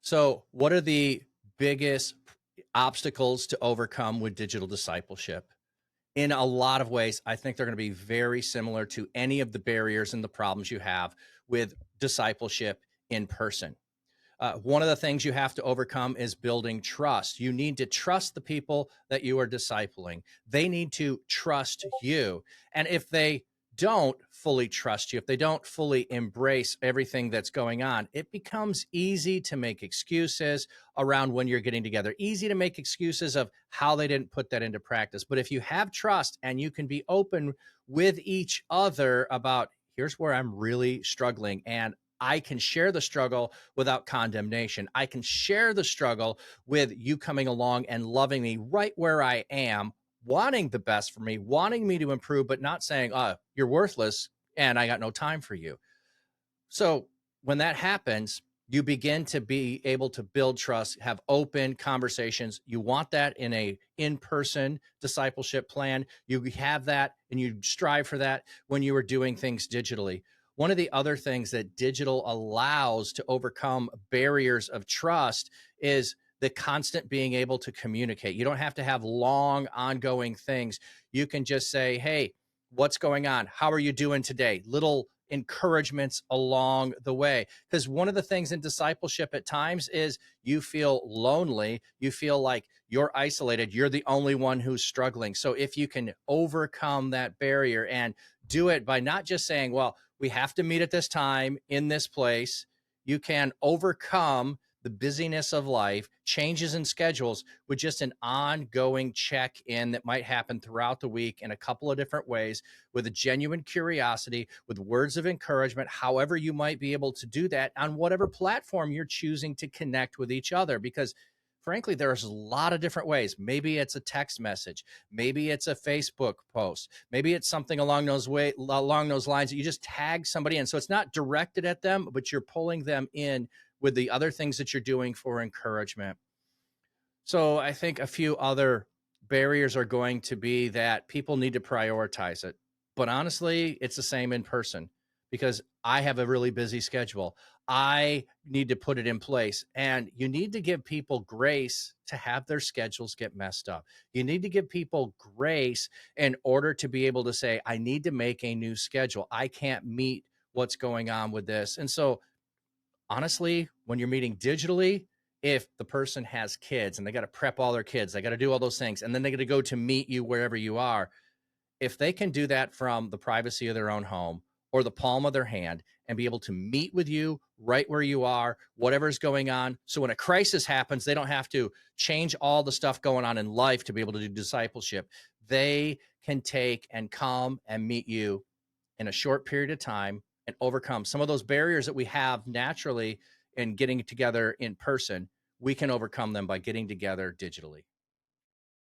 So, what are the biggest obstacles to overcome with digital discipleship? In a lot of ways, I think they're going to be very similar to any of the barriers and the problems you have with discipleship in person. One of the things you have to overcome is building trust. You need to trust the people that you are discipling. They need to trust you. And if they don't fully trust you, if they don't fully embrace everything that's going on, it becomes easy to make excuses around when you're getting together, easy to make excuses of how they didn't put that into practice. But if you have trust and you can be open with each other about, here's where I'm really struggling, and I can share the struggle without condemnation. I can share the struggle with you coming along and loving me right where I am, wanting the best for me, wanting me to improve, but not saying, you're worthless and I got no time for you. So when that happens, you begin to be able to build trust, have open conversations. You want that in a in-person discipleship plan. You have that and you strive for that when you are doing things digitally. One of the other things that digital allows to overcome barriers of trust is the constant being able to communicate. You don't have to have long ongoing things. You can just say, hey, what's going on? How are you doing today? Little encouragements along the way. Because one of the things in discipleship at times is you feel lonely, you feel like you're isolated, you're the only one who's struggling. So if you can overcome that barrier and do it by not just saying, well, we have to meet at this time in this place, you can overcome the busyness of life, changes in schedules with just an ongoing check in that might happen throughout the week in a couple of different ways with a genuine curiosity, with words of encouragement, however you might be able to do that on whatever platform you're choosing to connect with each other. Because frankly, there's a lot of different ways. Maybe it's a text message, maybe it's a Facebook post, maybe it's something along those lines that you just tag somebody in. So it's not directed at them, but you're pulling them in with the other things that you're doing for encouragement. So I think a few other barriers are going to be that people need to prioritize it. But honestly, it's the same in person because I have a really busy schedule. I need to put it in place. And you need to give people grace to have their schedules get messed up. You need to give people grace in order to be able to say, I need to make a new schedule. I can't meet what's going on with this. And so honestly, when you're meeting digitally, if the person has kids and they got to prep all their kids, they got to do all those things, and then they got to go to meet you wherever you are, if they can do that from the privacy of their own home or the palm of their hand and be able to meet with you right where you are, whatever's going on. So when a crisis happens, they don't have to change all the stuff going on in life to be able to do discipleship. They can take and come and meet you in a short period of time and overcome some of those barriers that we have naturally in getting together in person. We can overcome them by getting together digitally.